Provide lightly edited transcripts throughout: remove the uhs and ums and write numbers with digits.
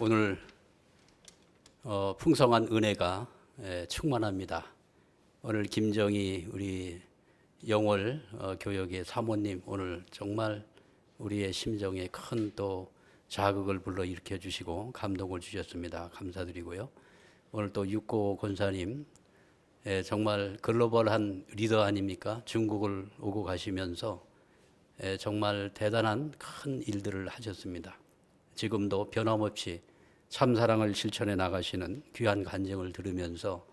오늘 풍성한 은혜가 충만합니다. 오늘 김정희 우리 영월 교역의 사모님 오늘 정말 우리의 심정에 큰 또 자극을 불러일으켜 주시고 감동을 주셨습니다. 감사드리고요. 오늘 또 육고 권사님 정말 글로벌한 리더 아닙니까? 중국을 오고 가시면서 정말 대단한 큰 일들을 하셨습니다. 지금도 변함없이 참사랑을 실천해 나가시는 귀한 간증을 들으면서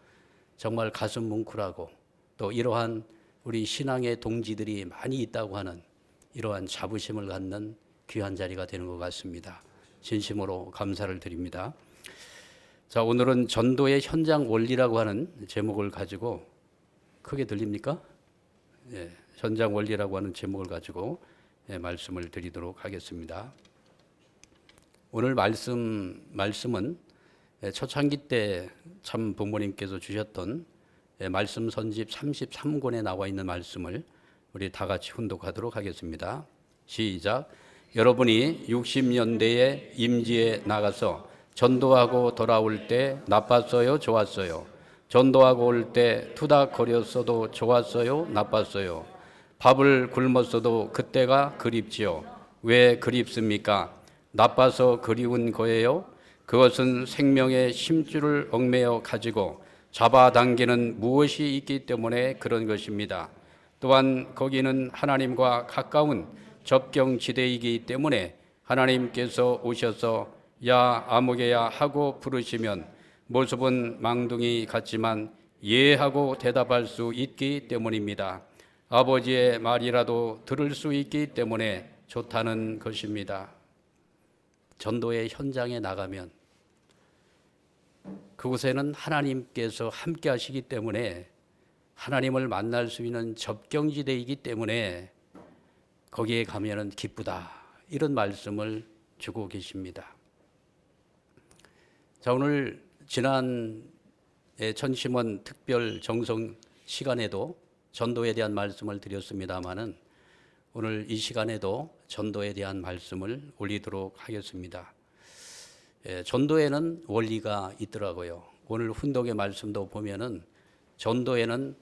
정말 가슴 뭉클하고 또 이러한 우리 신앙의 동지들이 많이 있다고 하는 이러한 자부심을 갖는 귀한 자리가 되는 것 같습니다. 진심으로 감사를 드립니다. 자, 오늘은 전도의 현장 원리라고 하는 제목을 가지고 크게 들립니까? 현장 원리라고 하는 제목을 가지고 말씀을 드리도록 하겠습니다. 오늘 말씀은 초창기 때 참 부모님께서 주셨던 말씀 선집 33권에 나와 있는 말씀을 우리 다 같이 훈독하도록 하겠습니다. 시작. 여러분이 60년대에 임지에 나가서 전도하고 돌아올 때 나빴어요, 좋았어요? 전도하고 올 때 투닥거렸어도 좋았어요, 나빴어요? 밥을 굶었어도 그때가 그립지요. 왜 그립습니까? 나빠서 그리운 거예요? 그것은 생명의 심줄을 얽매여 가지고 잡아당기는 무엇이 있기 때문에 그런 것입니다. 또한 거기는 하나님과 가까운 접경지대이기 때문에 하나님께서 오셔서 야 아무개야 하고 부르시면 모습은 망둥이 같지만 예 하고 대답할 수 있기 때문입니다. 아버지의 말이라도 들을 수 있기 때문에 좋다는 것입니다. 전도의 현장에 나가면 그곳에는 하나님께서 함께 하시기 때문에 하나님을 만날 수 있는 접경지대이기 때문에 거기에 가면은 기쁘다. 이런 말씀을 주고 계십니다. 자, 오늘 지난 천심원 특별 정성 시간에도 전도에 대한 말씀을 드렸습니다마는 오늘 이 시간에도 전도에 대한 말씀을 올리도록 하겠습니다. 전도에는 원리가 있더라고요. 오늘 훈독의 말씀도 보면은 전도에는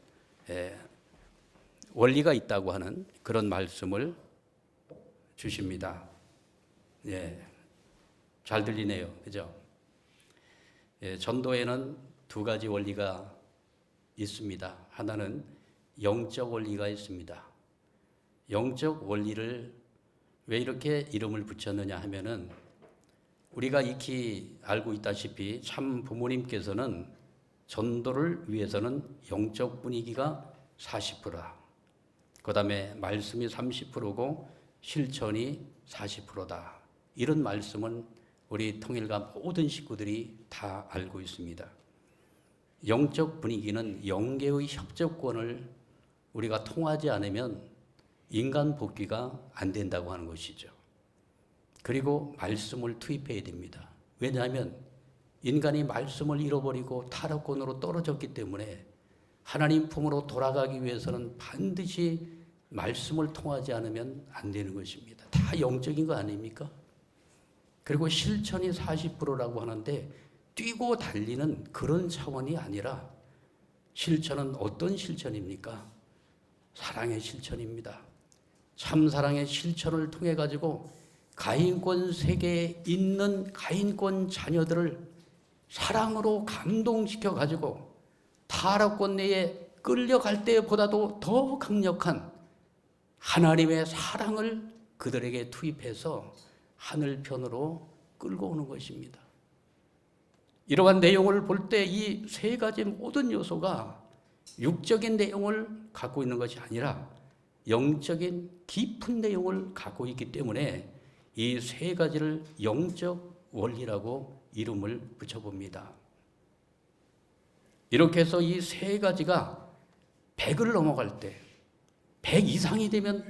원리가 있다고 하는 그런 말씀을 주십니다. 잘 들리네요. 그죠? 전도에는 두 가지 원리가 있습니다. 하나는 영적 원리가 있습니다. 영적 원리를 왜 이렇게 이름을 붙였느냐 하면은 우리가 익히 알고 있다시피 참 부모님께서는 전도를 위해서는 영적 분위기가 40%다. 그 다음에 말씀이 30%고 실천이 40%다. 이런 말씀은 우리 통일가 모든 식구들이 다 알고 있습니다. 영적 분위기는 영계의 협조권을 우리가 통하지 않으면 인간 복귀가 안 된다고 하는 것이죠. 그리고 말씀을 투입해야 됩니다. 왜냐하면 인간이 말씀을 잃어버리고 타락권으로 떨어졌기 때문에 하나님 품으로 돌아가기 위해서는 반드시 말씀을 통하지 않으면 안 되는 것입니다. 다 영적인 거 아닙니까? 그리고 실천이 40%라고 하는데 뛰고 달리는 그런 차원이 아니라 실천은 어떤 실천입니까? 사랑의 실천입니다. 참 사랑의 실천을 통해 가지고 가인권 세계에 있는 가인권 자녀들을 사랑으로 감동시켜 가지고 타락권 내에 끌려갈 때보다도 더 강력한 하나님의 사랑을 그들에게 투입해서 하늘편으로 끌고 오는 것입니다. 이러한 내용을 볼 때 이 세 가지 모든 요소가 육적인 내용을 갖고 있는 것이 아니라 영적인 깊은 내용을 갖고 있기 때문에 이 세 가지를 영적 원리라고 이름을 붙여봅니다. 이렇게 해서 이 세 가지가 100을 넘어갈 때 100 이상이 되면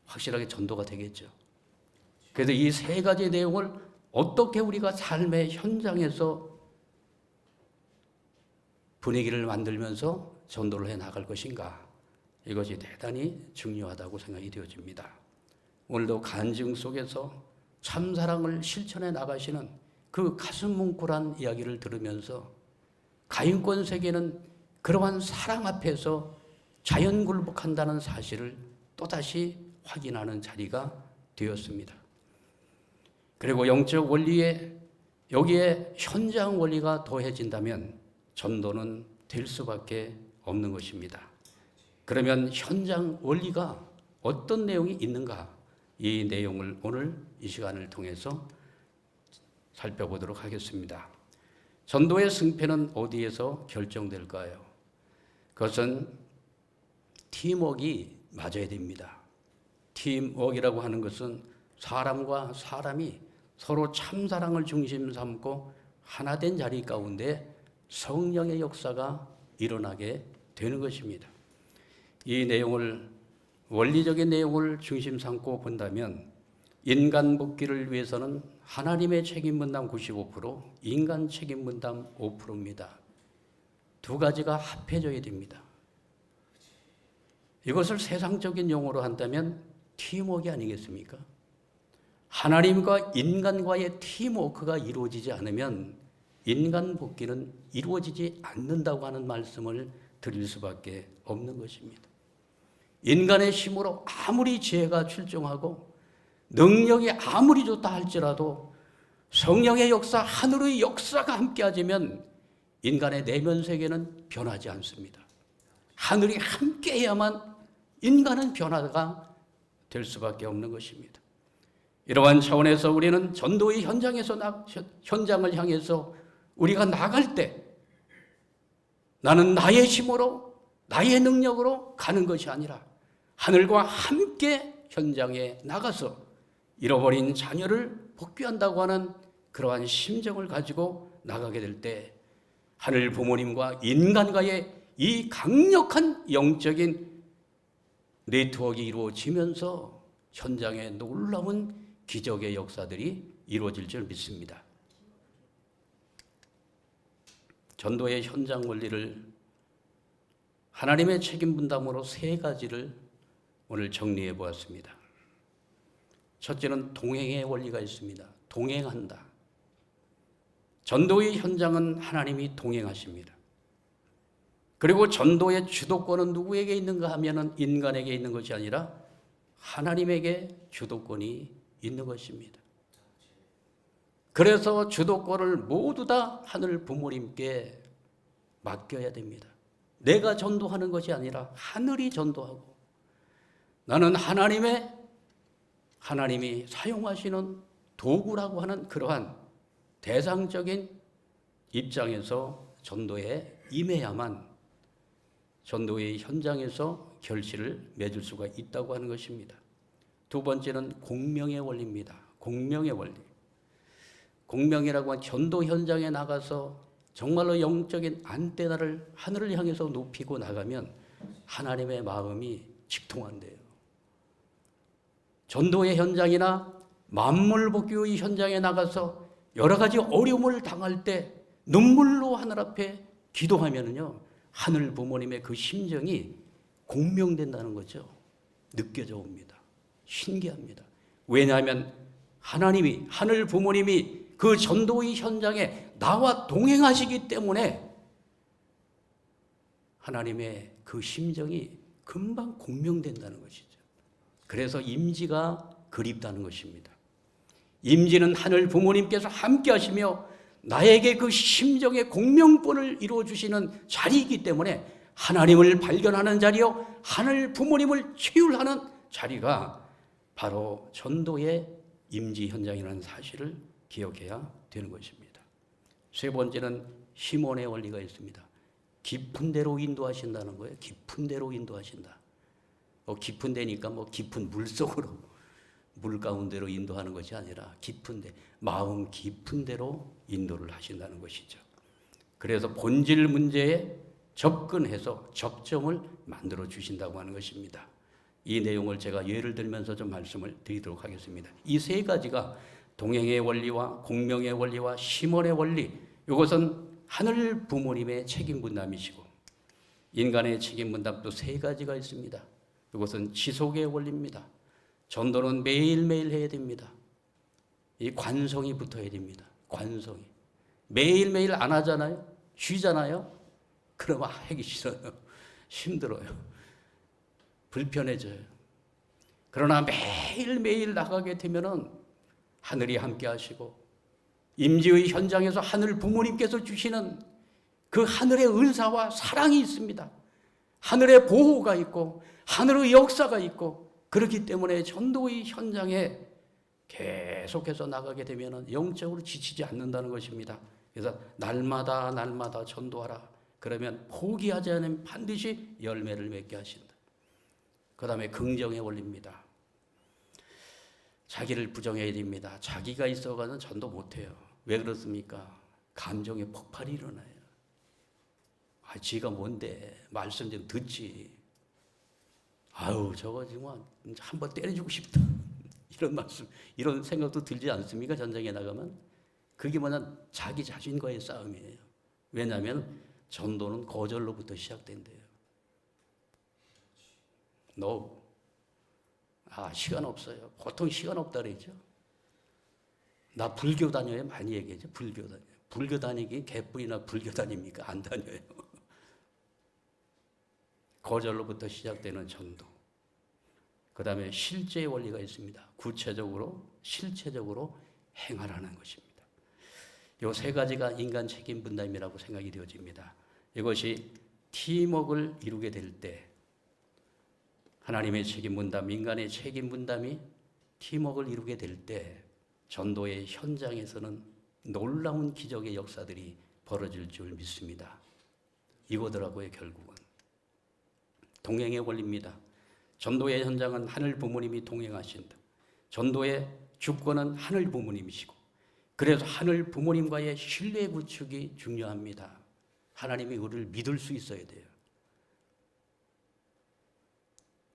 확실하게 전도가 되겠죠. 그래서 이 세 가지 내용을 어떻게 우리가 삶의 현장에서 분위기를 만들면서 전도를 해 나갈 것인가, 이것이 대단히 중요하다고 생각이 되어집니다. 오늘도 간증 속에서 참사랑을 실천해 나가시는 그 가슴 뭉클한 이야기를 들으면서 가인권 세계는 그러한 사랑 앞에서 자연 굴복한다는 사실을 또다시 확인하는 자리가 되었습니다. 그리고 영적 원리에 여기에 현장 원리가 더해진다면 전도는 될 수밖에 없는 것입니다. 그러면 현장 원리가 어떤 내용이 있는가? 이 내용을 오늘 이 시간을 통해서 살펴보도록 하겠습니다. 전도의 승패는 어디에서 결정될까요? 그것은 팀워크가 맞아야 됩니다. 팀워크라고 하는 것은 사람과 사람이 서로 참사랑을 중심 삼고 하나 된 자리 가운데 성령의 역사가 일어나게 되는 것입니다. 이 내용을 원리적인 내용을 중심 삼고 본다면 인간 복귀를 위해서는 하나님의 책임 분담 95%, 인간 책임 분담 5%입니다. 두 가지가 합해져야 됩니다. 이것을 세상적인 용어로 한다면 팀워크 아니겠습니까? 하나님과 인간과의 팀워크가 이루어지지 않으면 인간 복귀는 이루어지지 않는다고 하는 말씀을 드릴 수밖에 없는 것입니다. 인간의 힘으로 아무리 지혜가 출중하고 능력이 아무리 좋다 할지라도 성령의 역사, 하늘의 역사가 함께하자면 인간의 내면 세계는 변하지 않습니다. 하늘이 함께해야만 인간은 변화가 될 수밖에 없는 것입니다. 이러한 차원에서 우리는 전도의 현장을 향해서 우리가 나갈 때 나는 나의 힘으로 나의 능력으로 가는 것이 아니라 하늘과 함께 현장에 나가서 잃어버린 자녀를 복귀한다고 하는 그러한 심정을 가지고 나가게 될 때 하늘 부모님과 인간과의 이 강력한 영적인 네트워크가 이루어지면서 현장에 놀라운 기적의 역사들이 이루어질 줄 믿습니다. 전도의 현장 원리를 하나님의 책임 분담으로 세 가지를 오늘 정리해 보았습니다. 첫째는 동행의 원리가 있습니다. 동행한다. 전도의 현장은 하나님이 동행하십니다. 그리고 전도의 주도권은 누구에게 있는가 하면은 인간에게 있는 것이 아니라 하나님에게 주도권이 있는 것입니다. 그래서 주도권을 모두 다 하늘 부모님께 맡겨야 됩니다. 내가 전도하는 것이 아니라 하늘이 전도하고 나는 하나님이 사용하시는 도구라고 하는 그러한 대상적인 입장에서 전도에 임해야만 전도의 현장에서 결실을 맺을 수가 있다고 하는 것입니다. 두 번째는 공명의 원리입니다. 공명의 원리. 공명이라고 하는 전도 현장에 나가서 정말로 영적인 안테나를 하늘을 향해서 높이고 나가면 하나님의 마음이 직통한대요. 전도의 현장이나 만물 복귀의 현장에 나가서 여러 가지 어려움을 당할 때 눈물로 하늘 앞에 기도하면은요, 하늘 부모님의 그 심정이 공명된다는 거죠. 느껴져 옵니다. 신기합니다. 왜냐하면 하늘 부모님이 그 전도의 현장에 나와 동행하시기 때문에 하나님의 그 심정이 금방 공명된다는 것이죠. 그래서 임지가 그립다는 것입니다. 임지는 하늘 부모님께서 함께 하시며 나에게 그 심정의 공명권을 이루어주시는 자리이기 때문에 하나님을 발견하는 자리요, 하늘 부모님을 체휼하는 자리가 바로 전도의 임지 현장이라는 사실을 기억해야 되는 것입니다. 세 번째는 시몬의 원리가 있습니다. 깊은 데로 인도하신다는 거예요. 깊은 데로 인도하신다. 깊은 데니까 깊은 물속으로, 물 가운데로 인도하는 것이 아니라 깊은 데, 마음 깊은 데로 인도를 하신다는 것이죠. 그래서 본질 문제에 접근해서 접점을 만들어 주신다고 하는 것입니다. 이 내용을 제가 예를 들면서 좀 말씀을 드리도록 하겠습니다. 이 세 가지가 동행의 원리와 공명의 원리와 시몬의 원리, 이것은 하늘 부모님의 책임 분담이시고 인간의 책임 분담도 세 가지가 있습니다. 이것은 지속의 원리입니다. 전도는 매일매일 해야 됩니다. 이 관성이 붙어야 됩니다. 관성이. 매일매일 안 하잖아요. 쉬잖아요. 그러면 하기 싫어요. 힘들어요. 불편해져요. 그러나 매일매일 나가게 되면은 하늘이 함께 하시고 임재의 현장에서 하늘 부모님께서 주시는 그 하늘의 은사와 사랑이 있습니다. 하늘의 보호가 있고 하늘의 역사가 있고 그렇기 때문에 전도의 현장에 계속해서 나가게 되면 영적으로 지치지 않는다는 것입니다. 그래서 날마다 전도하라. 그러면 포기하지 않으면 반드시 열매를 맺게 하신다. 그 다음에 긍정의 원리입니다. 자기를 부정해야 됩니다. 자기가 있어가는 전도 못해요. 왜 그렇습니까? 감정의 폭발이 일어나요. 지가 뭔데 말씀 좀 듣지. 아유 저거 정말 한번 때려주고 싶다. 이런 말씀, 이런 생각도 들지 않습니까? 전쟁에 나가면. 그게 뭐냐, 자기 자신과의 싸움이에요. 왜냐하면 전도는 거절로부터 시작된대요. No. 시간 없어요. 보통 시간 없다 그러죠. 나 불교 다녀요. 많이 얘기하죠. 불교 다녀요. 불교 다니기 개뿔이나 불교 다닙니까? 안 다녀요. 거절로부터 시작되는 전도. 그 다음에 실제의 원리가 있습니다. 구체적으로, 실체적으로 행하라는 것입니다. 이 세 가지가 인간 책임 분담이라고 생각이 되어집니다. 이것이 팀워크를 이루게 될 때, 하나님의 책임 분담, 인간의 책임 분담이 팀워크를 이루게 될 때, 전도의 현장에서는 놀라운 기적의 역사들이 벌어질 줄 믿습니다. 이거더라고요, 결국은. 동행의 원리입니다. 전도의 현장은 하늘 부모님이 동행하신다. 전도의 주권은 하늘 부모님이시고, 그래서 하늘 부모님과의 신뢰 구축이 중요합니다. 하나님이 우리를 믿을 수 있어야 돼요.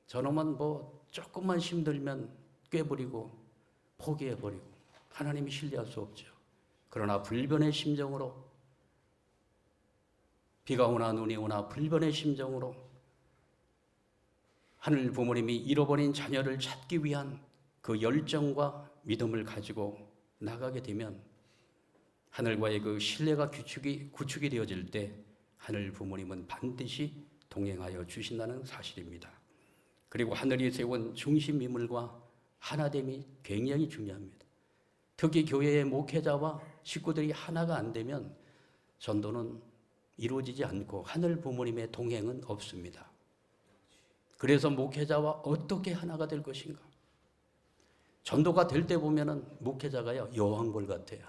저놈은 뭐 조금만 힘들면 꿰버리고 포기해버리고 하나님이 신뢰할 수 없죠. 그러나 불변의 심정으로, 비가 오나 눈이 오나 불변의 심정으로 하늘 부모님이 잃어버린 자녀를 찾기 위한 그 열정과 믿음을 가지고 나가게 되면 하늘과의 그 신뢰가 구축이 되어질 때 하늘 부모님은 반드시 동행하여 주신다는 사실입니다. 그리고 하늘이 세운 중심 인물과 하나됨이 굉장히 중요합니다. 특히 교회의 목회자와 식구들이 하나가 안 되면 전도는 이루어지지 않고 하늘 부모님의 동행은 없습니다. 그래서 목회자와 어떻게 하나가 될 것인가? 전도가 될 때 보면은 목회자가요, 여왕벌 같아요.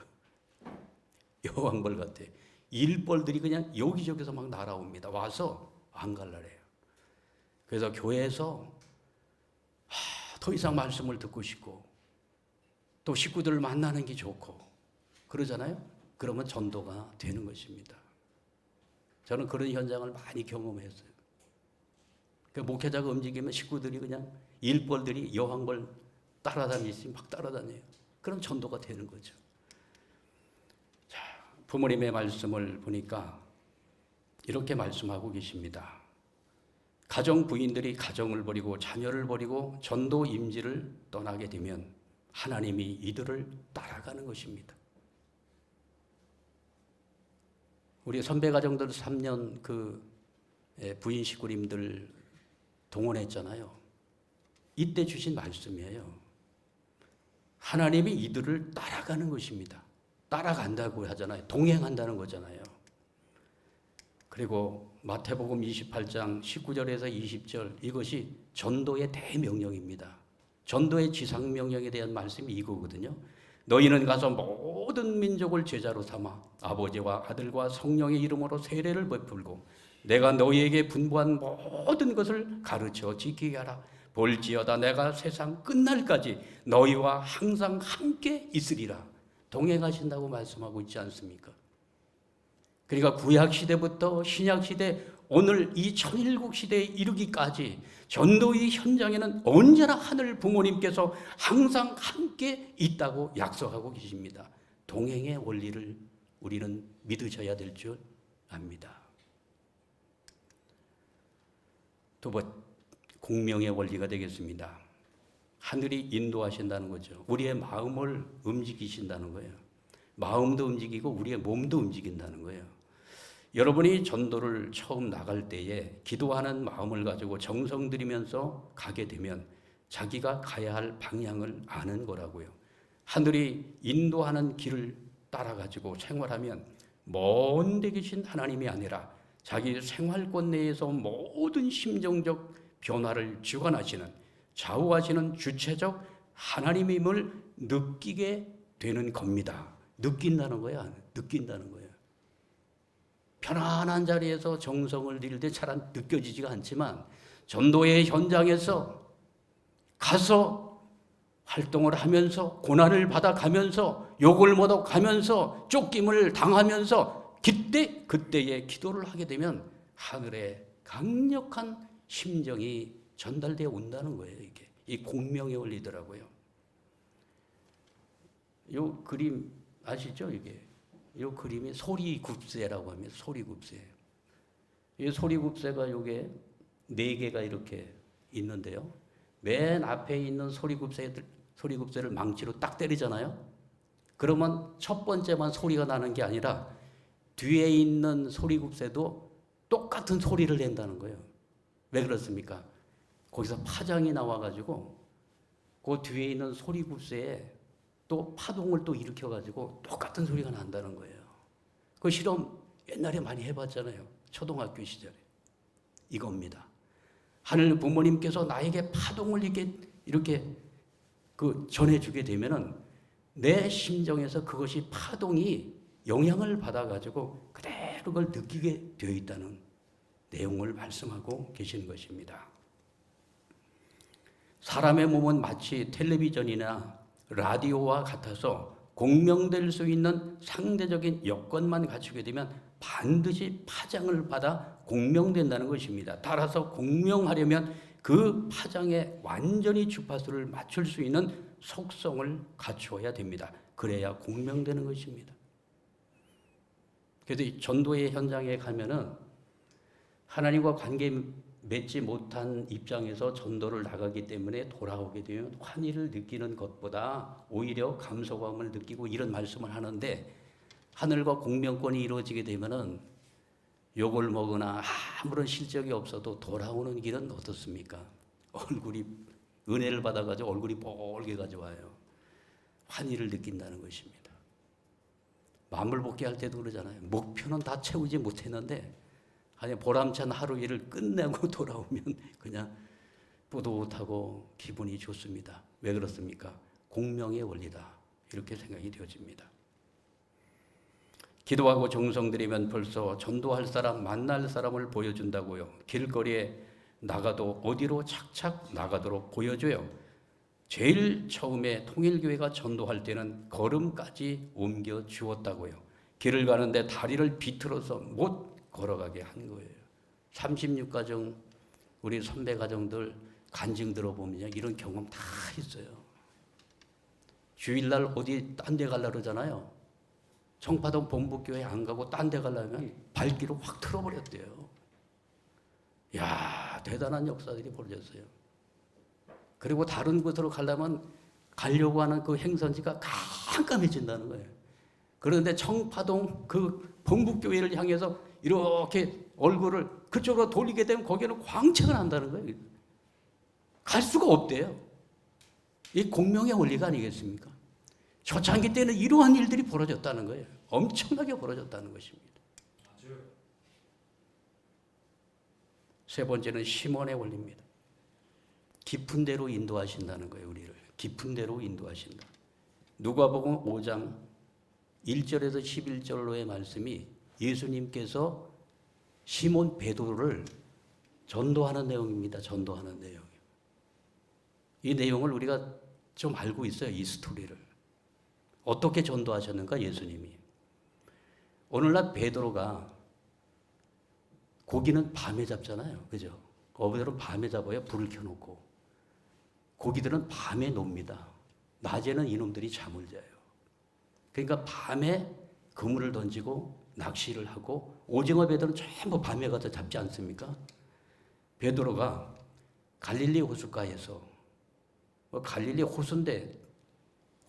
여왕벌 같아요. 일벌들이 그냥 여기저기서 막 날아옵니다. 와서 안갈라래요. 그래서 교회에서 더 이상 말씀을 듣고 싶고 또 식구들을 만나는 게 좋고 그러잖아요. 그러면 전도가 되는 것입니다. 저는 그런 현장을 많이 경험했어요. 그 목회자가 움직이면 식구들이 그냥 일벌들이 여왕벌 따라다니지 막 따라다녀요. 그럼 전도가 되는 거죠. 자, 부모님의 말씀을 보니까 이렇게 말씀하고 계십니다. 가정 부인들이 가정을 버리고 자녀를 버리고 전도 임지를 떠나게 되면 하나님이 이들을 따라가는 것입니다. 우리 선배 가정들 3년 그 부인 식구님들 동원했잖아요. 이때 주신 말씀이에요. 하나님이 이들을 따라가는 것입니다. 따라간다고 하잖아요. 동행한다는 거잖아요. 그리고 마태복음 28장 19절에서 20절 이것이 전도의 대명령입니다. 전도의 지상명령에 대한 말씀이 이거거든요. 너희는 가서 모든 민족을 제자로 삼아 아버지와 아들과 성령의 이름으로 세례를 베풀고 내가 너희에게 분부한 모든 것을 가르쳐 지키게 하라. 볼지어다 내가 세상 끝날까지 너희와 항상 함께 있으리라. 동행하신다고 말씀하고 있지 않습니까? 그러니까 구약시대부터 신약시대 오늘 이 천일국 시대에 이르기까지 전도의 현장에는 언제나 하늘 부모님께서 항상 함께 있다고 약속하고 계십니다. 동행의 원리를 우리는 믿으셔야 될 줄 압니다. 두 번째, 공명의 원리가 되겠습니다. 하늘이 인도하신다는 거죠. 우리의 마음을 움직이신다는 거예요. 마음도 움직이고 우리의 몸도 움직인다는 거예요. 여러분이 전도를 처음 나갈 때에 기도하는 마음을 가지고 정성 들이면서 가게 되면 자기가 가야 할 방향을 아는 거라고요. 하늘이 인도하는 길을 따라가지고 생활하면 먼 데 계신 하나님이 아니라 자기 생활권 내에서 모든 심정적 변화를 주관하시는, 좌우하시는 주체적 하나님임을 느끼게 되는 겁니다. 느낀다는 거야. 느낀다는 거예요. 편안한 자리에서 정성을 들일 때 잘 느껴지지가 않지만 전도의 현장에서 가서 활동을 하면서 고난을 받아가면서 욕을 먹어가면서 쫓김을 당하면서 그때의 기도를 하게 되면 하늘의 강력한 심정이 전달되어 온다는 거예요. 이게 이 공명의 원리더라고요. 요 그림 아시죠? 이게 요 그림이 소리굽새라고 합니다. 소리굽새. 이 소리굽새가 요게 4개가 이렇게 있는데요. 맨 앞에 있는 소리굽새를 망치로 딱 때리잖아요. 그러면 첫 번째만 소리가 나는 게 아니라 뒤에 있는 소리굽새도 똑같은 소리를 낸다는 거예요. 왜 그렇습니까? 거기서 파장이 나와가지고 그 뒤에 있는 소리굽새에 또 파동을 또 일으켜가지고 똑같은 소리가 난다는 거예요. 그 실험 옛날에 많이 해봤잖아요. 초등학교 시절에. 이겁니다. 하늘 부모님께서 나에게 파동을 이렇게 전해주게 되면은 내 심정에서 그것이 파동이 영향을 받아가지고 그대로 그걸 느끼게 되어 있다는 내용을 말씀하고 계시는 것입니다. 사람의 몸은 마치 텔레비전이나 라디오와 같아서 공명될 수 있는 상대적인 여건만 갖추게 되면 반드시 파장을 받아 공명된다는 것입니다. 따라서 공명하려면 그 파장에 완전히 주파수를 맞출 수 있는 속성을 갖추어야 됩니다. 그래야 공명되는 것입니다. 그래서 전도의 현장에 가면은 하나님과 관계 맺지 못한 입장에서 전도를 나가기 때문에 돌아오게 되면 환희를 느끼는 것보다 오히려 감소감을 느끼고 이런 말씀을 하는데, 하늘과 공명권이 이루어지게 되면은 욕을 먹으나 아무런 실적이 없어도 돌아오는 길은 어떻습니까? 얼굴이 은혜를 받아가지고 얼굴이 뻘게 가져와요. 환희를 느낀다는 것입니다. 만물복귀 할 때도 그러잖아요. 목표는 다 채우지 못했는데 아니 보람찬 하루 일을 끝내고 돌아오면 그냥 뿌듯하고 기분이 좋습니다. 왜 그렇습니까? 공명의 원리다. 이렇게 생각이 되어집니다. 기도하고 정성 들이면 벌써 전도할 사람, 만날 사람을 보여준다고요. 길거리에 나가도 어디로 착착 나가도록 보여줘요. 제일 처음에 통일교회가 전도할 때는 걸음까지 옮겨 주었다고요. 길을 가는데 다리를 비틀어서 못 걸어가게 한 거예요. 36가정 우리 선배 가정들 간증 들어보면 이런 경험 다 있어요. 주일날 어디 딴 데 가려고 그러잖아요. 청파동 본부교회 안 가고 딴 데 가려면 발길을 확 틀어버렸대요. 야, 대단한 역사들이 벌어졌어요. 그리고 다른 곳으로 가려면 가려고 하는 그 행선지가 깜깜해진다는 거예요. 그런데 청파동 그 본부교회를 향해서 이렇게 얼굴을 그쪽으로 돌리게 되면 거기는 광채가 난다는 거예요. 갈 수가 없대요. 이 공명의 원리가 아니겠습니까? 초창기 때는 이러한 일들이 벌어졌다는 거예요. 엄청나게 벌어졌다는 것입니다. 세 번째는 심원의 원리입니다. 깊은 데로 인도하신다는 거예요. 우리를 깊은 데로 인도하신다. 누가복음 5장 1절에서 11절로의 말씀이 예수님께서 시몬 베드로를 전도하는 내용입니다. 전도하는 내용. 이 내용을 우리가 좀 알고 있어요. 이 스토리를. 어떻게 전도하셨는가 예수님이. 오늘날 베드로가 고기는 밤에 잡잖아요. 그죠? 어부들은 밤에 잡아요. 불을 켜놓고. 고기들은 밤에 놉니다. 낮에는 이놈들이 잠을 자요. 그러니까 밤에 그물을 던지고 낚시를 하고 오징어 배들은 전부 밤에 가서 잡지 않습니까? 베드로가 갈릴리 호숫가에서 갈릴리 호수인데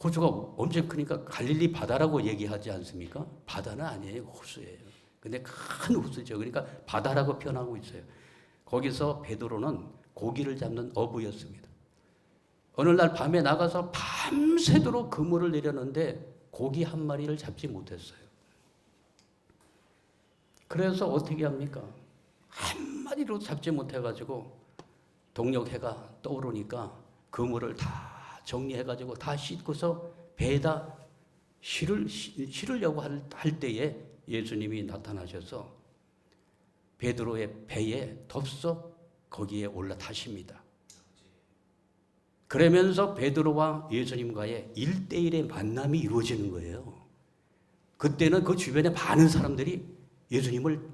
호수가 엄청 크니까 갈릴리 바다라고 얘기하지 않습니까? 바다는 아니에요. 호수예요. 근데 큰 호수죠. 그러니까 바다라고 표현하고 있어요. 거기서 베드로는 고기를 잡는 어부였습니다. 어느 날 밤에 나가서 밤새도록 그물을 내렸는데 고기 한 마리를 잡지 못했어요. 그래서 어떻게 합니까? 한 마리로 잡지 못해가지고 동력해가 떠오르니까 그물을 다 정리해가지고 다 씻고서 배에다 실으려고 할 때에 예수님이 나타나셔서 베드로의 배에 덥석 거기에 올라타십니다. 그러면서 베드로와 예수님과의 1대1의 만남이 이루어지는 거예요. 그때는 그 주변에 많은 사람들이 예수님을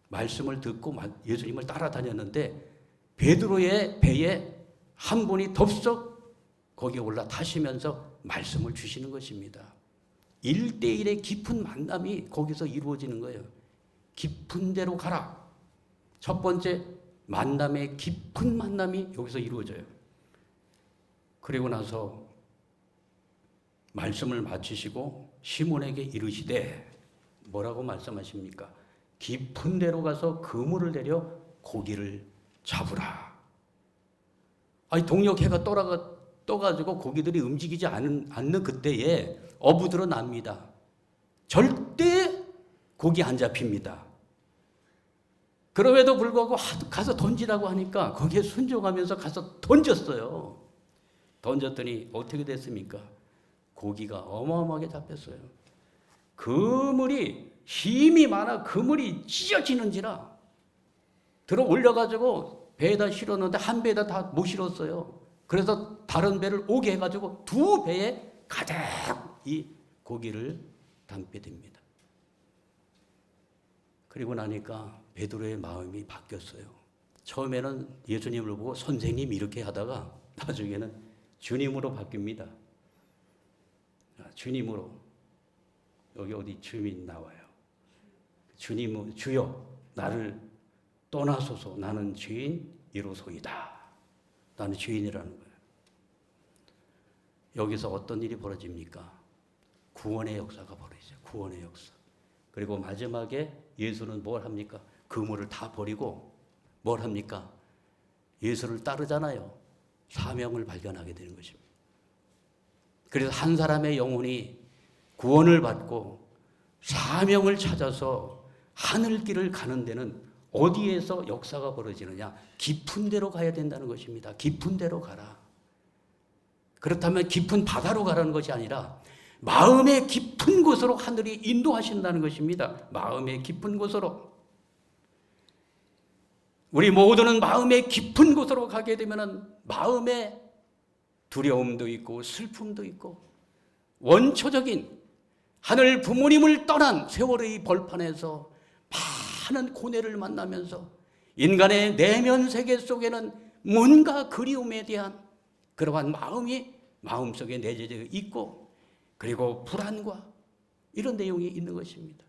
말씀을 듣고 예수님을 따라다녔는데 베드로의 배에 한 분이 덥석 거기에 올라타시면서 말씀을 주시는 것입니다. 1대1의 깊은 만남이 거기서 이루어지는 거예요. 깊은 데로 가라. 첫 번째 만남의 깊은 만남이 여기서 이루어져요. 그리고 나서 말씀을 마치시고 시몬에게 이르시되 뭐라고 말씀하십니까? 깊은 데로 가서 그물을 내려 고기를 잡으라. 아니 동력해가 떠가지고 고기들이 움직이지 않는 그때에 어부들은 압니다. 절대 고기 안 잡힙니다. 그럼에도 불구하고 가서 던지라고 하니까 거기에 순종하면서 가서 던졌어요. 던졌더니 어떻게 됐습니까? 고기가 어마어마하게 잡혔어요. 그물이 힘이 많아 그물이 찢어지는지라 들어 올려가지고 배에다 실었는데 한 배에다 다 못 실었어요. 그래서 다른 배를 오게 해가지고 두 배에 가득 이 고기를 담게 됩니다. 그리고 나니까 베드로의 마음이 바뀌었어요. 처음에는 예수님을 보고 선생님 이렇게 하다가 나중에는 주님으로 바뀝니다. 주님으로. 여기 어디 주민 나와요. 주님, 주여 나를 떠나소서. 나는 죄인이로소이다. 나는 죄인이라는 거예요. 여기서 어떤 일이 벌어집니까? 구원의 역사가 벌어지죠. 구원의 역사. 그리고 마지막에 예수는 뭘 합니까? 그물을 다 버리고 뭘 합니까? 예수를 따르잖아요. 사명을 발견하게 되는 것입니다. 그래서 한 사람의 영혼이 구원을 받고 사명을 찾아서 하늘길을 가는 데는 어디에서 역사가 벌어지느냐? 깊은 데로 가야 된다는 것입니다. 깊은 데로 가라. 그렇다면 깊은 바다로 가라는 것이 아니라 마음의 깊은 곳으로 하늘이 인도하신다는 것입니다. 마음의 깊은 곳으로. 우리 모두는 마음의 깊은 곳으로 가게 되면 마음에 두려움도 있고 슬픔도 있고 원초적인 하늘 부모님을 떠난 세월의 벌판에서 많은 고뇌를 만나면서 인간의 내면 세계 속에는 뭔가 그리움에 대한 그러한 마음이 마음속에 내재되어 있고 그리고 불안과 이런 내용이 있는 것입니다.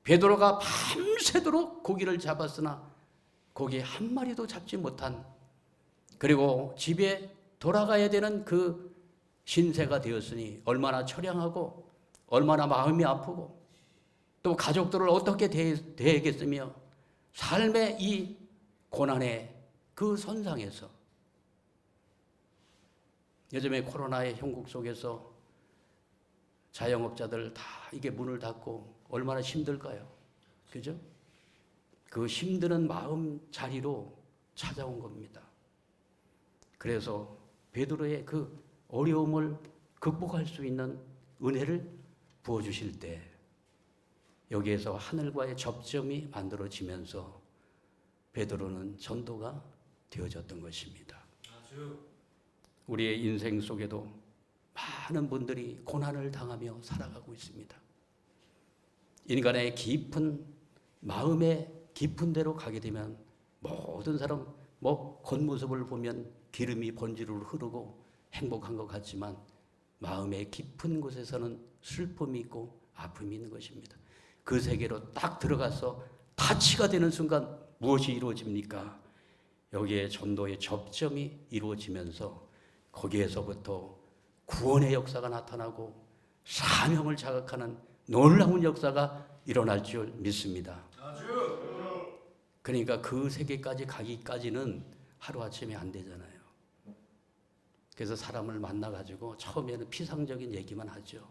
베드로가 밤새도록 고기를 잡았으나 고기 한 마리도 잡지 못한 그리고 집에 돌아가야 되는 그 신세가 되었으니 얼마나 처량하고 얼마나 마음이 아프고 또 가족들을 어떻게 대하겠으며 삶의 이 고난의 그 선상에서 요즘에 코로나의 형국 속에서 자영업자들 다 이게 문을 닫고 얼마나 힘들까요? 그죠? 그 힘드는 마음 자리로 찾아온 겁니다. 그래서 베드로의 그 어려움을 극복할 수 있는 은혜를 부어주실 때 여기에서 하늘과의 접점이 만들어지면서 베드로는 전도가 되어졌던 것입니다. 우리의 인생 속에도 많은 분들이 고난을 당하며 살아가고 있습니다. 인간의 깊은 마음의 깊은 데로 가게 되면 모든 사람 겉모습을 보면 기름이 번지르르 흐르고 행복한 것 같지만 마음의 깊은 곳에서는 슬픔이 있고 아픔이 있는 것입니다. 그 세계로 딱 들어가서 타치가 되는 순간 무엇이 이루어집니까? 여기에 전도의 접점이 이루어지면서 거기에서부터 구원의 역사가 나타나고 사명을 자각하는 놀라운 역사가 일어날 줄 믿습니다. 그러니까 그 세계까지 가기까지는 하루아침에 안 되잖아요. 그래서 사람을 만나가지고 처음에는 피상적인 얘기만 하죠.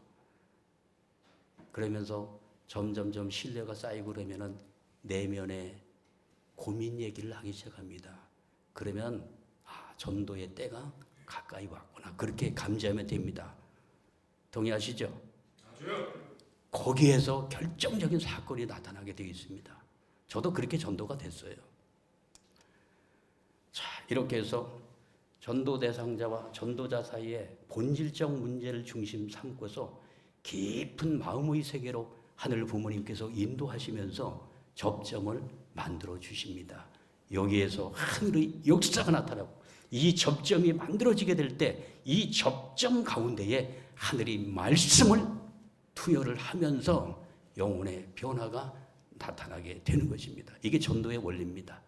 그러면서 점점점 신뢰가 쌓이고 그러면은 내면에 고민 얘기를 하기 시작합니다. 그러면 전도의 때가 가까이 왔구나. 그렇게 감지하면 됩니다. 동의하시죠? 거기에서 결정적인 사건이 나타나게 되어 있습니다. 저도 그렇게 전도가 됐어요. 자, 이렇게 해서 전도 대상자와 전도자 사이에 본질적 문제를 중심 삼고서 깊은 마음의 세계로 하늘 부모님께서 인도하시면서 접점을 만들어 주십니다. 여기에서 하늘의 역사가 나타나고 이 접점이 만들어지게 될 때 이 접점 가운데에 하늘이 말씀을 투여를 하면서 영혼의 변화가 나타나게 되는 것입니다. 이게 전도의 원리입니다.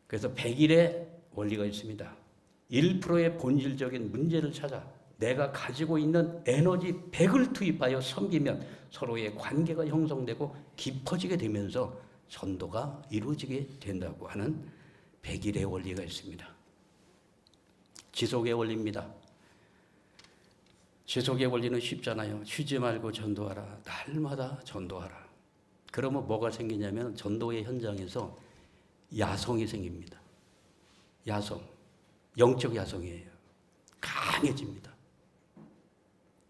그래서 100일의 원리가 있습니다. 1%의 본질적인 문제를 찾아 내가 가지고 있는 에너지 100을 투입하여 섬기면 서로의 관계가 형성되고 깊어지게 되면서 전도가 이루어지게 된다고 하는 100일의 원리가 있습니다. 지속의 원리입니다. 지속의 원리는 쉽잖아요. 쉬지 말고 전도하라. 날마다 전도하라. 그러면 뭐가 생기냐면 전도의 현장에서 야성이 생깁니다. 야성. 영적 야성이에요. 강해집니다.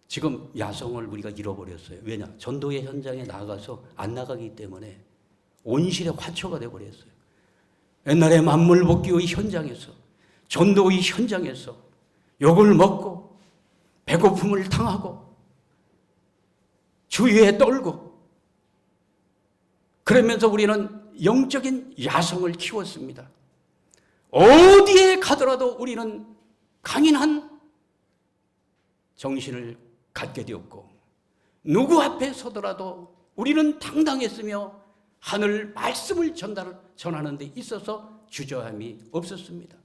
지금 야성을 우리가 잃어버렸어요. 왜냐? 전도의 현장에 나가서 안 나가기 때문에 온실의 화초가 되어버렸어요. 옛날에 만물복귀의 현장에서, 전도의 현장에서 욕을 먹고 배고픔을 당하고 주위에 떨고 그러면서 우리는 영적인 야성을 키웠습니다. 어디에 가더라도 우리는 강인한 정신을 갖게 되었고 누구 앞에 서더라도 우리는 당당했으며 하늘 말씀을 전하는 데 있어서 주저함이 없었습니다.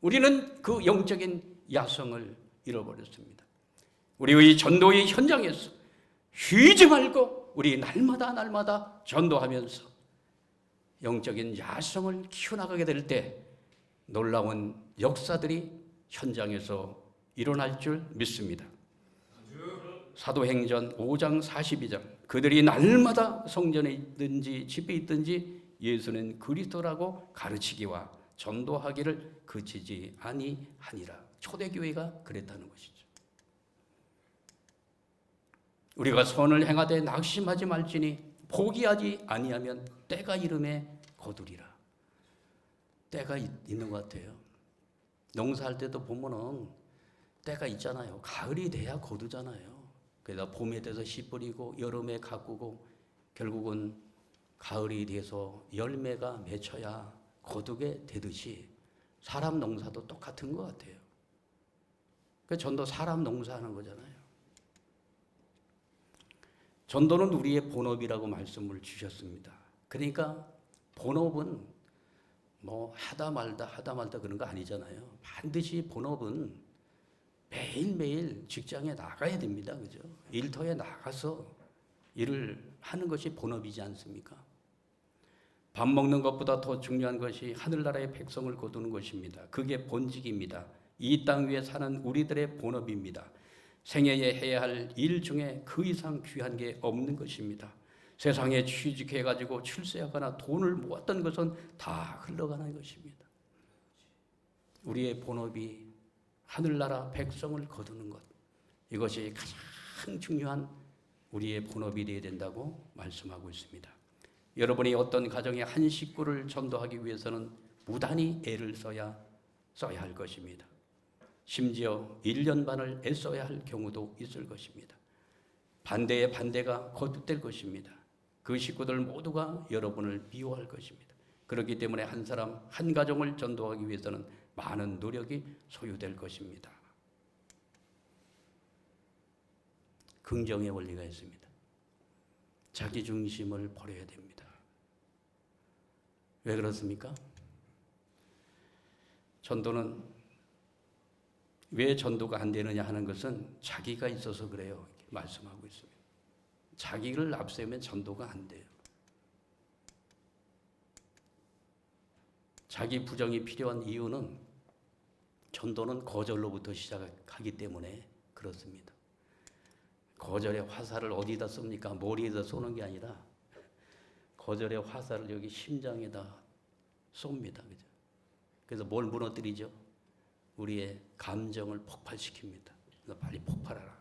우리는 그 영적인 야성을 잃어버렸습니다. 우리의 전도의 현장에서 쉬지 말고 우리 날마다 전도하면서 영적인 야성을 키워나가게 될 때 놀라운 역사들이 현장에서 일어날 줄 믿습니다. 사도행전 5장 42장 그들이 날마다 성전에 있든지 집에 있든지 예수는 그리스도라고 가르치기와 전도하기를 그치지 아니하니라. 초대교회가 그랬다는 것이죠. 우리가 선을 행하되 낙심하지 말지니 포기하지 아니하면 때가 이름에 거두리라. 때가 있는 것 같아요. 농사할 때도 보면은 때가 있잖아요. 가을이 돼야 거두잖아요. 그래서 봄에 돼서 씨 뿌리고 여름에 가꾸고 결국은 가을이 돼서 열매가 맺혀야 거두게 되듯이 사람 농사도 똑같은 것 같아요. 그 전도 사람 농사하는 거잖아요. 전도는 우리의 본업이라고 말씀을 주셨습니다. 그러니까 본업은 뭐 하다 말다 그런 거 아니잖아요. 반드시 본업은 매일매일 직장에 나가야 됩니다. 그죠? 일터에 나가서 일을 하는 것이 본업이지 않습니까? 밥 먹는 것보다 더 중요한 것이 하늘나라의 백성을 거두는 것입니다. 그게 본직입니다. 이 땅 위에 사는 우리들의 본업입니다. 생애에 해야 할 일 중에 그 이상 귀한 게 없는 것입니다. 세상에 취직해가지고 출세하거나 돈을 모았던 것은 다 흘러가는 것입니다. 우리의 본업이 하늘나라 백성을 거두는 것, 이것이 가장 중요한 우리의 본업이 되어야 된다고 말씀하고 있습니다. 여러분이 어떤 가정의 한 식구를 전도하기 위해서는 무단히 애를 써야 할 것입니다. 심지어 1년 반을 애써야 할 경우도 있을 것입니다. 반대의 반대가 거듭될 것입니다. 그 식구들 모두가 여러분을 미워할 것입니다. 그렇기 때문에 한 사람, 한 가정을 전도하기 위해서는 많은 노력이 소요될 것입니다. 긍정의 원리가 있습니다. 자기 중심을 버려야 됩니다. 왜 그렇습니까? 전도는 왜 전도가 안 되느냐 하는 것은 자기가 있어서 그래요. 이렇게 말씀하고 있습니다. 자기를 앞세우면 전도가 안 돼요. 자기 부정이 필요한 이유는 전도는 거절로부터 시작하기 때문에 그렇습니다. 거절의 화살을 어디다 쏩니까? 머리에다 쏘는 게 아니라 거절의 화살을 여기 심장에다 쏩니다. 그죠? 그래서 뭘 무너뜨리죠? 우리의 감정을 폭발시킵니다. 너 빨리 폭발하라.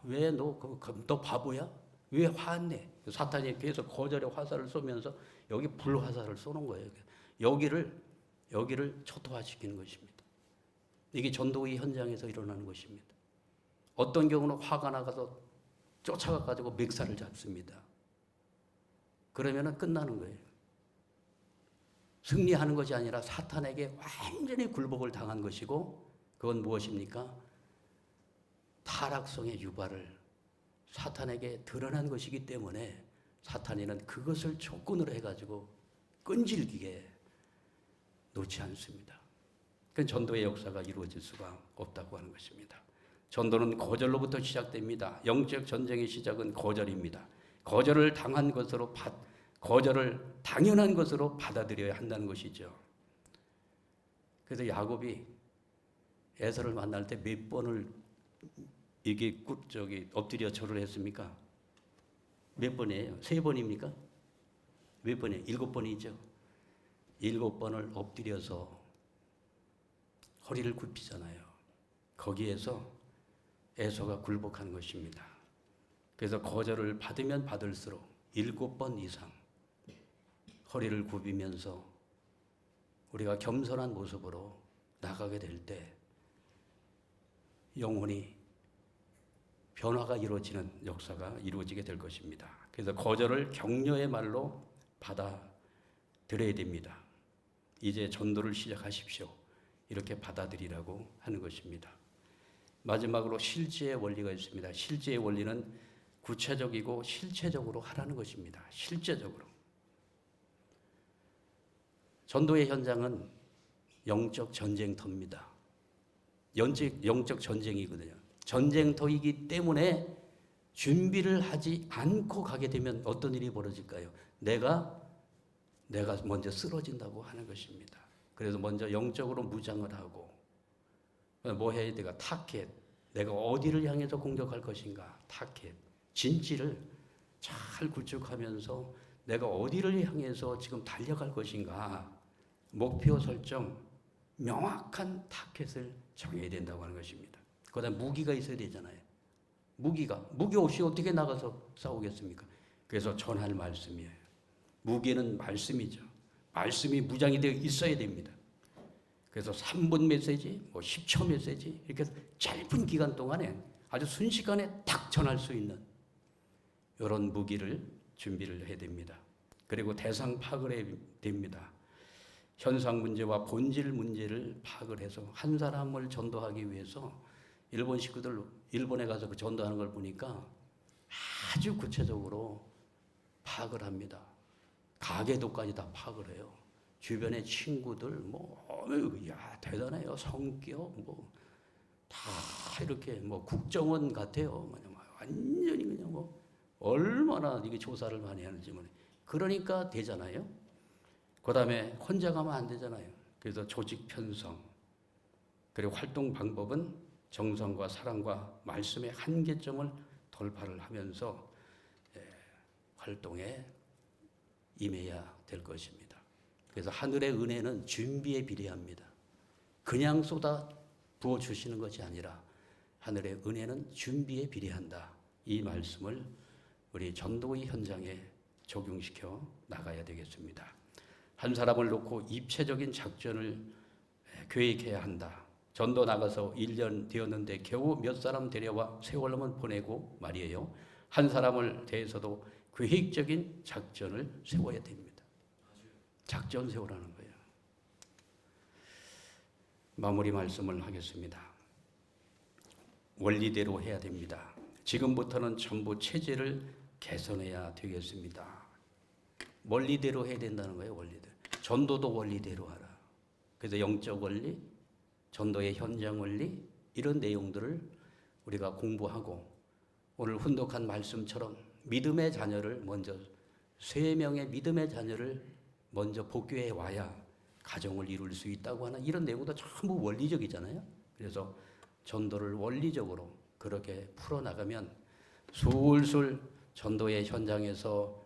왜 너 바보야? 왜 화내? 사탄이 계속 거절의 화살을 쏘면서 여기 불화살을 쏘는 거예요. 여기를 초토화시키는 것입니다. 이게 전도의 현장에서 일어나는 것입니다. 어떤 경우는 화가 나가서 쫓아가가지고 멱살을 잡습니다. 그러면은 끝나는 거예요. 승리하는 것이 아니라 사탄에게 완전히 굴복을 당한 것이고, 그건 무엇입니까? 타락성의 유발을 사탄에게 드러난 것이기 때문에 사탄이는 그것을 조건으로 해가지고 끈질기게 놓지 않습니다. 그 전도의 역사가 이루어질 수가 없다고 하는 것입니다. 전도는 거절로부터 시작됩니다. 영적 전쟁의 시작은 거절입니다. 거절을 당한 것으로 거절을 당연한 것으로 받아들여야 한다는 것이죠. 그래서 야곱이 에서를 만날 때 몇 번을 이게 엎드려 절을 했습니까? 몇 번이에요? 3번입니까? 몇 번이에요? 7번이죠. 7번을 엎드려서 허리를 굽히잖아요. 거기에서 에서가 굴복하는 것입니다. 그래서 거절을 받으면 받을수록 7번 이상 허리를 굽히면서 우리가 겸손한 모습으로 나가게 될 때 영혼이 변화가 이루어지는 역사가 이루어지게 될 것입니다. 그래서 거절을 격려의 말로 받아들여야 됩니다. 이제 전도를 시작하십시오. 이렇게 받아들이라고 하는 것입니다. 마지막으로 실제의 원리가 있습니다. 실제의 원리는 구체적이고 실체적으로 하라는 것입니다. 실제적으로. 전도의 현장은 영적 전쟁터입니다. 영적 전쟁이거든요. 전쟁터이기 때문에 준비를 하지 않고 가게 되면 어떤 일이 벌어질까요? 내가 먼저 쓰러진다고 하는 것입니다. 그래서 먼저 영적으로 무장을 하고, 뭐 해야 돼가? 타켓. 내가 어디를 향해서 공격할 것인가? 타켓. 진지를 잘 구축하면서 내가 어디를 향해서 지금 달려갈 것인가? 목표 설정, 명확한 타켓을 정해야 된다고 하는 것입니다. 그다음 무기가 있어야 되잖아요. 무기 없이 어떻게 나가서 싸우겠습니까? 그래서 전할 말씀이에요. 무기는 말씀이죠. 말씀이 무장이 되어 있어야 됩니다. 그래서 3분 메시지, 10초 메시지, 이렇게 짧은 기간 동안에 아주 순식간에 딱 전할 수 있는 이런 무기를 준비를 해야 됩니다. 그리고 대상 파악을 해야 됩니다. 현상 문제와 본질 문제를 파악을 해서 한 사람을 전도하기 위해서 일본 식구들 일본에 가서 그 전도하는 걸 보니까 아주 구체적으로 파악을 합니다. 가계도까지 다 파악을 해요. 주변의 친구들 대단해요. 성격 다 이렇게 국정원 같아요. 완전히 그냥 얼마나 이게 조사를 많이 하는지 그러니까 되잖아요. 그다음에 혼자 가면 안 되잖아요. 그래서 조직 편성, 그리고 활동 방법은 정성과 사랑과 말씀의 한계점을 돌파를 하면서 활동에 임해야 될 것입니다. 그래서 하늘의 은혜는 준비에 비례합니다. 그냥 쏟아 부어 주시는 것이 아니라 하늘의 은혜는 준비에 비례한다. 이 말씀을 우리 전도의 현장에 적용시켜 나가야 되겠습니다. 한 사람을 놓고 입체적인 작전을 계획해야 한다. 전도 나가서 1년 되었는데 겨우 몇 사람 데려와 세월로만 보내고 말이에요. 한 사람을 대해서도 계획적인 작전을 세워야 됩니다. 작전 세우라는 거예요. 마무리 말씀을 하겠습니다. 원리대로 해야 됩니다. 지금부터는 전부 체제를 개선해야 되겠습니다. 원리대로 해야 된다는 거예요. 원리대로. 전도도 원리대로 하라. 그래서 영적 원리, 전도의 현장 원리 이런 내용들을 우리가 공부하고 오늘 훈독한 말씀처럼 믿음의 자녀를 먼저 3명의 믿음의 자녀를 먼저 복교해 와야 가정을 이룰 수 있다고 하는 이런 내용도 전부 원리적이잖아요. 그래서 전도를 원리적으로 그렇게 풀어나가면 술술 전도의 현장에서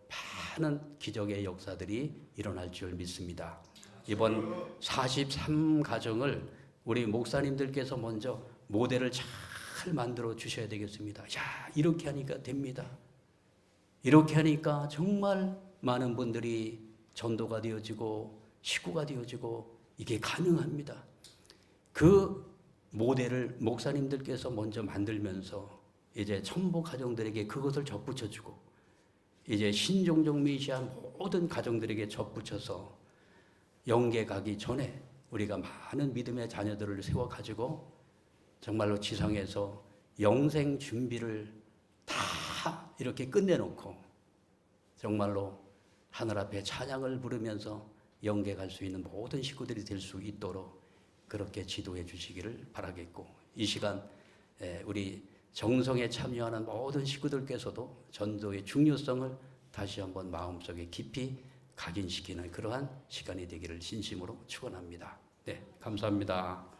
많은 기적의 역사들이 일어날 줄 믿습니다. 이번 43가정을 우리 목사님들께서 먼저 모델을 잘 만들어 주셔야 되겠습니다. 야, 이렇게 하니까 됩니다. 이렇게 하니까 정말 많은 분들이 전도가 되어지고 식구가 되어지고 이게 가능합니다. 그 모델을 목사님들께서 먼저 만들면서 이제 천부 가정들에게 그것을 접붙여주고 이제 신종종 미시한 모든 가정들에게 접붙여서 영계 가기 전에 우리가 많은 믿음의 자녀들을 세워가지고 정말로 지상에서 영생 준비를 다 이렇게 끝내놓고 정말로 하늘 앞에 찬양을 부르면서 영계 갈 수 있는 모든 식구들이 될 수 있도록 그렇게 지도해 주시기를 바라겠고, 이 시간 우리 정성에 참여하는 모든 식구들께서도 전도의 중요성을 다시 한번 마음속에 깊이 각인시키는 그러한 시간이 되기를 진심으로 축원합니다. 네, 감사합니다.